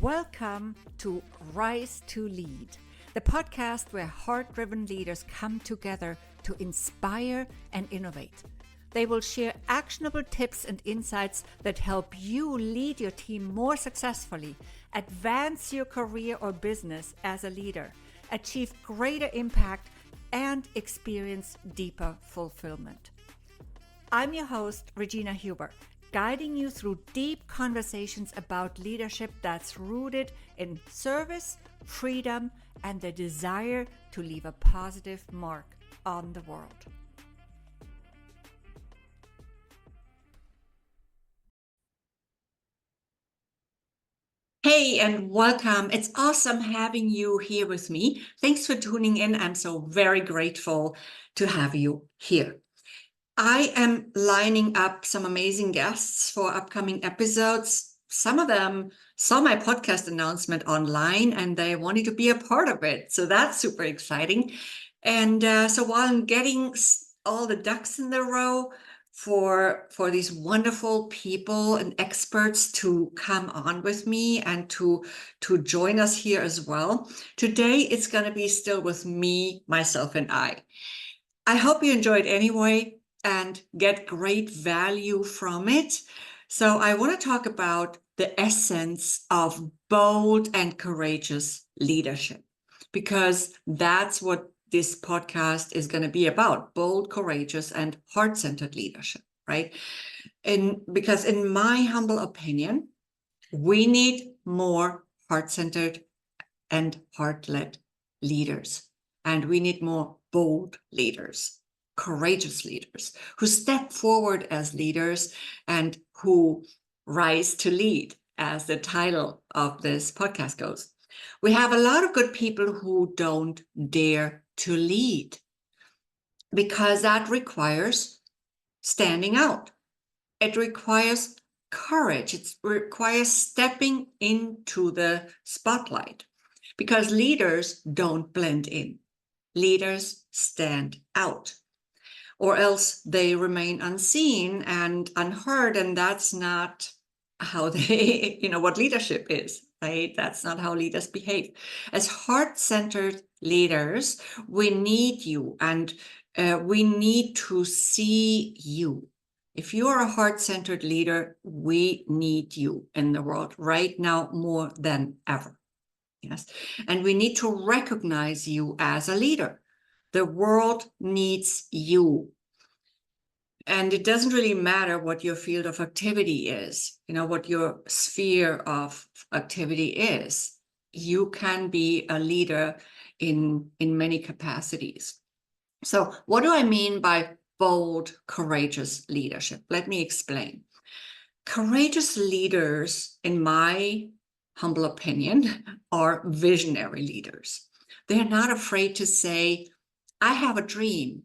Welcome to Rise to Lead, the podcast where heart-driven leaders come together to inspire and innovate. They will share actionable tips and insights that help you lead your team more successfully, advance your career or business as a leader, achieve greater impact, and experience deeper fulfillment. I'm your host, Regina Huber, guiding you through deep conversations about leadership that's rooted in service, freedom, and the desire to leave a positive mark on the world. Hey, and welcome. It's awesome having you here with me. Thanks for tuning in. I'm so very grateful to have you here. I am lining up some amazing guests for upcoming episodes. Some of them saw my podcast announcement online and they wanted to be a part of it. So that's super exciting. And so while I'm getting all the ducks in the row for these wonderful people and experts to come on with me and to join us here as well, today it's going to be still with me, myself, and I. I hope you enjoyed anyway and get great value from it. So I want to talk about the essence of bold and courageous leadership, because that's what this podcast is going to be about: bold, courageous, and heart-centered leadership, right? And because in my humble opinion, we need more heart-centered and heart-led leaders. And we need more bold leaders, courageous leaders who step forward as leaders and who rise to lead, as the title of this podcast goes. We have a lot of good people who don't dare to lead because that requires standing out. It requires courage. It requires stepping into the spotlight, because leaders don't blend in. Leaders stand out, or else they remain unseen and unheard. And that's not how they, what leadership is, right? That's not how leaders behave. As heart-centered leaders, we need you, and we need to see you. If you are a heart-centered leader, we need you in the world right now more than ever. Yes. And we need to recognize you as a leader. The world needs you. And it doesn't really matter what your field of activity is, what your sphere of activity is. You can be a leader in many capacities. So what do I mean by bold, courageous leadership? Let me explain. Courageous leaders, in my humble opinion, are visionary leaders. They're not afraid to say, I have a dream,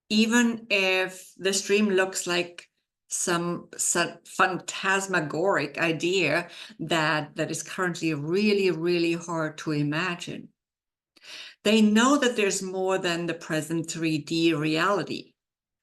even if this dream looks like some phantasmagoric idea that is currently really, really hard to imagine. They know that there's more than the present 3D reality.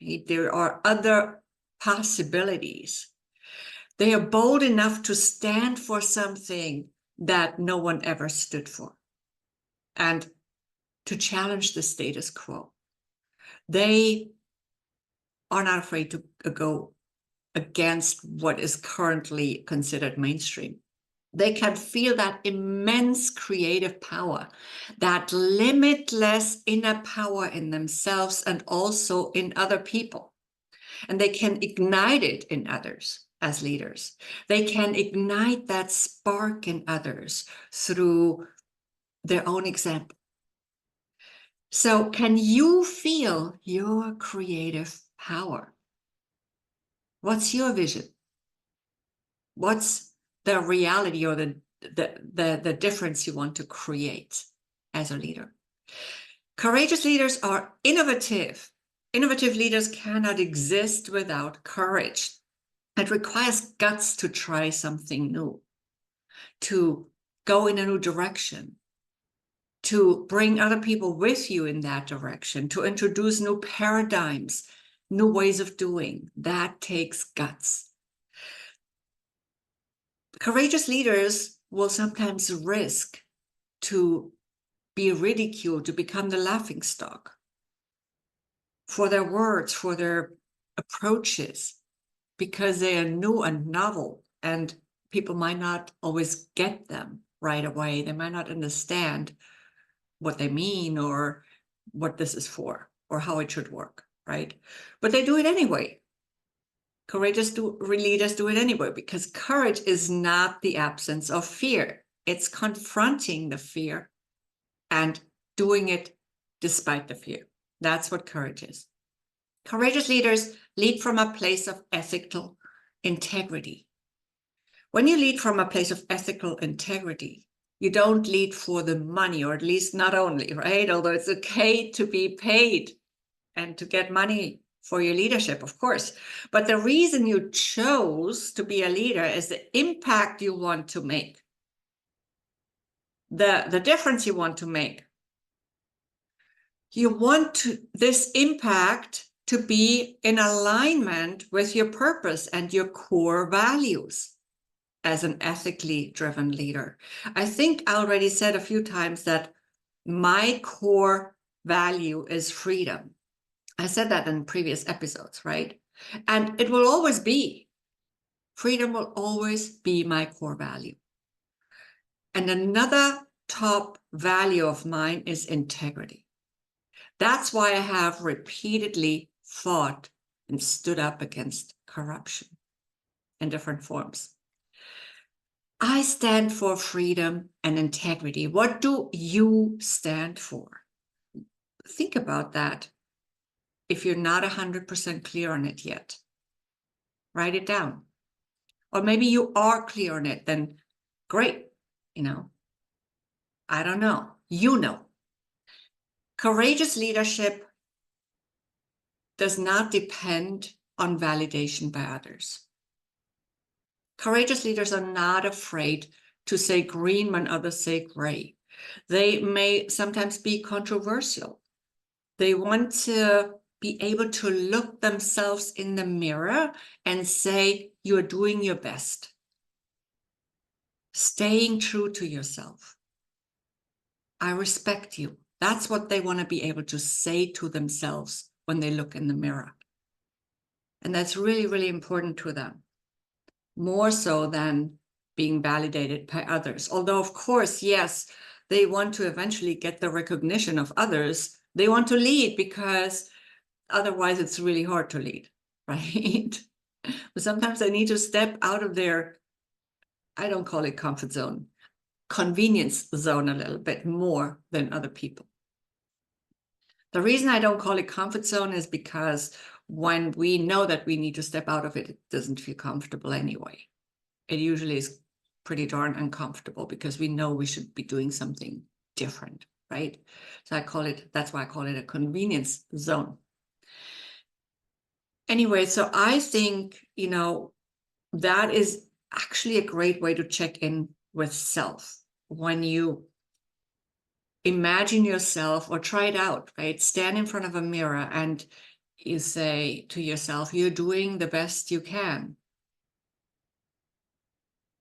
Right? There are other possibilities. They are bold enough to stand for something that no one ever stood for and to challenge the status quo. They are not afraid to go against what is currently considered mainstream. They can feel that immense creative power, that limitless inner power in themselves and also in other people. And they can ignite it in others. As leaders, they can ignite that spark in others through their own example. So can you feel your creative power? What's your vision? What's the reality or the difference you want to create as a leader? Courageous leaders are innovative. Innovative leaders cannot exist without courage. It requires guts to try something new, to go in a new direction, to bring other people with you in that direction, to introduce new paradigms, new ways of doing. That takes guts. Courageous leaders will sometimes risk to be ridiculed, to become the laughing stock for their words, for their approaches, because they are new and novel, and people might not always get them right away. They might not understand what they mean or what this is for or how it should work, right? But they do it anyway. Courageous leaders do it anyway, because courage is not the absence of fear. It's confronting the fear and doing it despite the fear. That's what courage is. Courageous leaders lead from a place of ethical integrity. When you lead from a place of ethical integrity, you don't lead for the money, or at least not only, right? Although it's okay to be paid and to get money for your leadership, of course. But the reason you chose to be a leader is the impact you want to make, the difference you want to make. You want this impact to be in alignment with your purpose and your core values as an ethically driven leader. I think I already said a few times that my core value is freedom. I said that in previous episodes, right? And it will always be. Freedom will always be my core value. And another top value of mine is integrity. That's why I have repeatedly fought and stood up against corruption in different forms. I stand for freedom and integrity. What do you stand for? Think about that. If you're not 100% clear on it yet, write it down. Or maybe you are clear on it, then great. I don't know. You know. Courageous leadership does not depend on validation by others. Courageous leaders are not afraid to say green when others say gray. They may sometimes be controversial. They want to be able to look themselves in the mirror and say, you're doing your best. Staying true to yourself. I respect you. That's what they want to be able to say to themselves when they look in the mirror. And that's really, really important to them. More so than being validated by others. Although, of course, yes, they want to eventually get the recognition of others. They want to lead because otherwise it's really hard to lead, right? But sometimes they need to step out of their, I don't call it comfort zone, convenience zone a little bit more than other people. The reason I don't call it comfort zone is because when we know that we need to step out of it, it doesn't feel comfortable anyway. It usually is pretty darn uncomfortable because we know we should be doing something different, right? So that's why I call it a convenience zone. Anyway, so I think, that is actually a great way to check in with self. When you imagine yourself, or try it out, right? Stand in front of a mirror and you say to yourself, you're doing the best you can.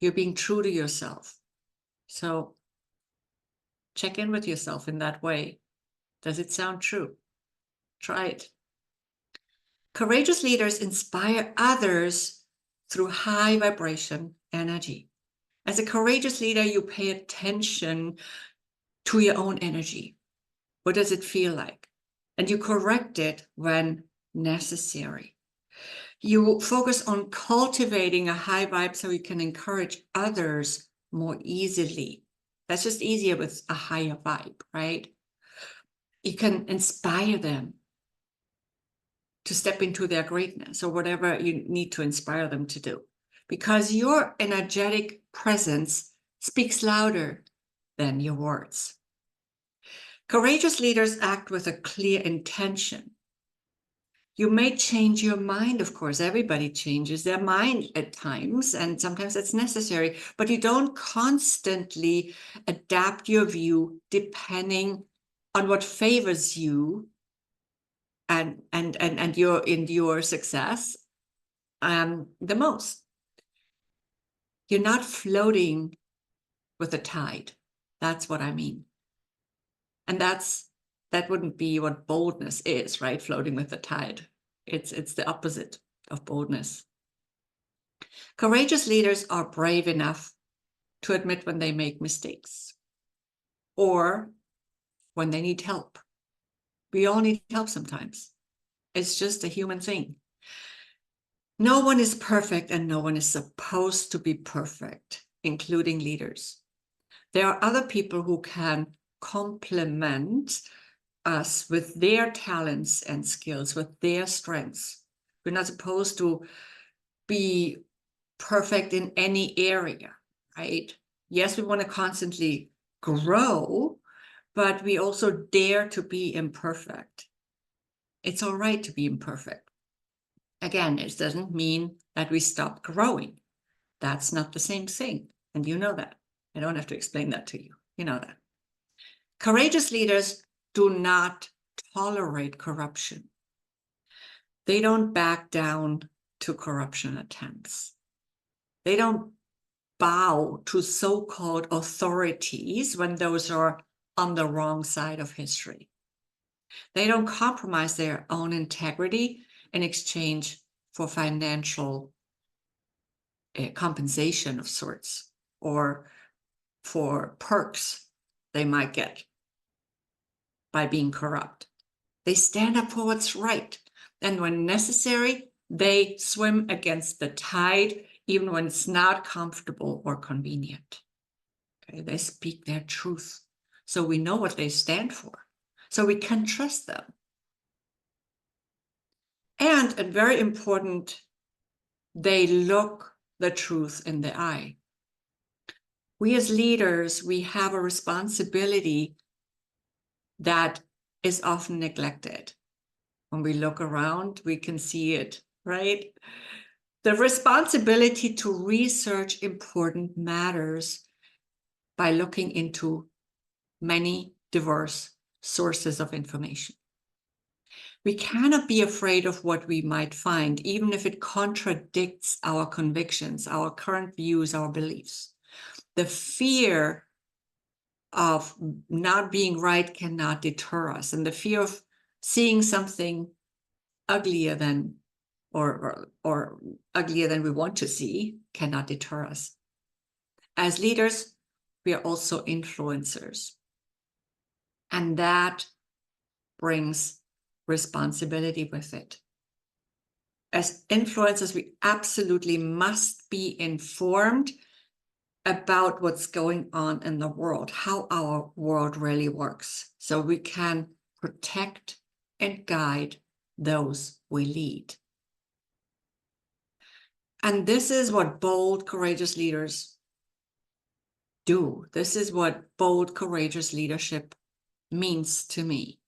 You're being true to yourself. So check in with yourself in that way. Does it sound true? Try it. Courageous leaders inspire others through high vibration energy. As a courageous leader, you pay attention to your own energy. What does it feel like? And you correct it when necessary. You focus on cultivating a high vibe so you can encourage others more easily. That's just easier with a higher vibe, right? You can inspire them to step into their greatness, or whatever you need to inspire them to do, because your energetic presence speaks louder than your words. Courageous leaders act with a clear intention. You may change your mind, of course. Everybody changes their mind at times, and sometimes it's necessary, but you don't constantly adapt your view depending on what favors you and your success the most. You're not floating with the tide. That's what I mean. And that wouldn't be what boldness is, right? Floating with the tide. It's the opposite of boldness. Courageous leaders are brave enough to admit when they make mistakes or when they need help. We all need help sometimes. It's just a human thing. No one is perfect and no one is supposed to be perfect, including leaders. There are other people who can complement us with their talents and skills, with their strengths. We're not supposed to be perfect in any area, right? Yes, we want to constantly grow, but we also dare to be imperfect. It's all right to be imperfect. Again, it doesn't mean that we stop growing. That's not the same thing. And you know that. I don't have to explain that to you. You know that. Courageous leaders do not tolerate corruption. They don't back down to corruption attempts. They don't bow to so-called authorities when those are on the wrong side of history. They don't compromise their own integrity in exchange for financial compensation of sorts or for perks they might get by being corrupt. They stand up for what's right. And when necessary, they swim against the tide, even when it's not comfortable or convenient. Okay? They speak their truth. So we know what they stand for. So we can trust them. And very important, they look the truth in the eye. We as leaders, we have a responsibility that is often neglected. When we look around, we can see it, right? The responsibility to research important matters by looking into many diverse sources of information. We cannot be afraid of what we might find, even if it contradicts our convictions, our current views, our beliefs. The fear of not being right cannot deter us, and the fear of seeing something uglier than or uglier than we want to see cannot deter us. As leaders, we are also influencers, and that brings responsibility with it. As influencers, we absolutely must be informed about what's going on in the world, how our world really works, so we can protect and guide those we lead. And this is what bold, courageous leaders do. This is what bold, courageous leadership means to me.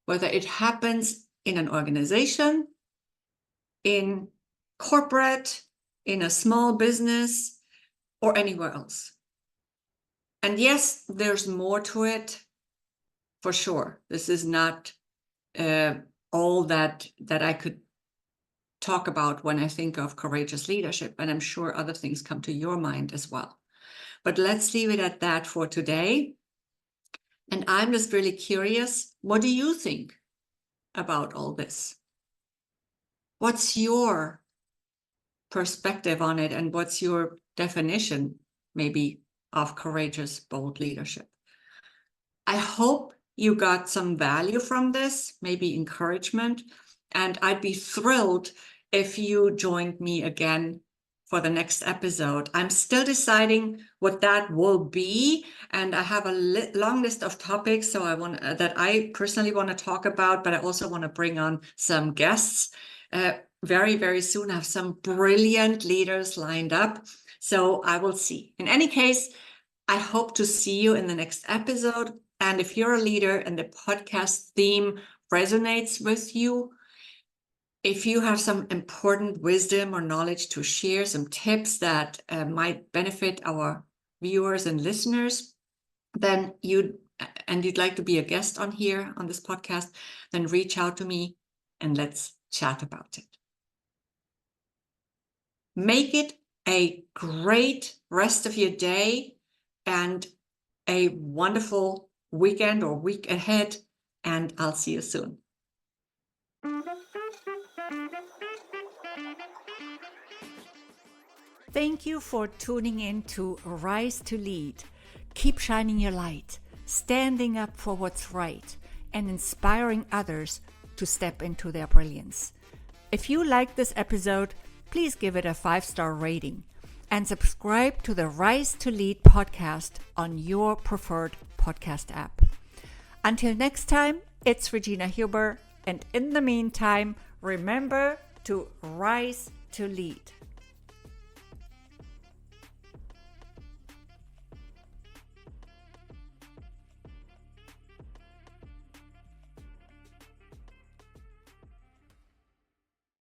Whether it happens in an organization, in corporate, in a small business, or anywhere else. And yes, there's more to it, for sure. This is not all that I could talk about when I think of courageous leadership, and I'm sure other things come to your mind as well. But let's leave it at that for today. And I'm just really curious, what do you think about all this? What's your perspective on it, and what's your definition, maybe, of courageous, bold leadership? I hope you got some value from this, maybe encouragement, and I'd be thrilled if you joined me again for the next episode. I'm still deciding what that will be, and I have a long list of topics that I personally want to talk about, but I also want to bring on some guests very, very soon. I have some brilliant leaders lined up, so I will see. In any case, I hope to see you in the next episode. And if you're a leader and the podcast theme resonates with you, if you have some important wisdom or knowledge to share, some tips that might benefit our viewers and listeners, then you'd like to be a guest on here on this podcast, then reach out to me and let's chat about it. Make it a great rest of your day. and a wonderful weekend or week ahead, and I'll see you soon. Thank you for tuning in to Rise to Lead. Keep shining your light, standing up for what's right, and inspiring others to step into their brilliance. If you like this episode, please give it a 5-star rating and subscribe to the Rise to Lead podcast on your preferred podcast app. Until next time, it's Regina Huber, and in the meantime, remember to rise to lead.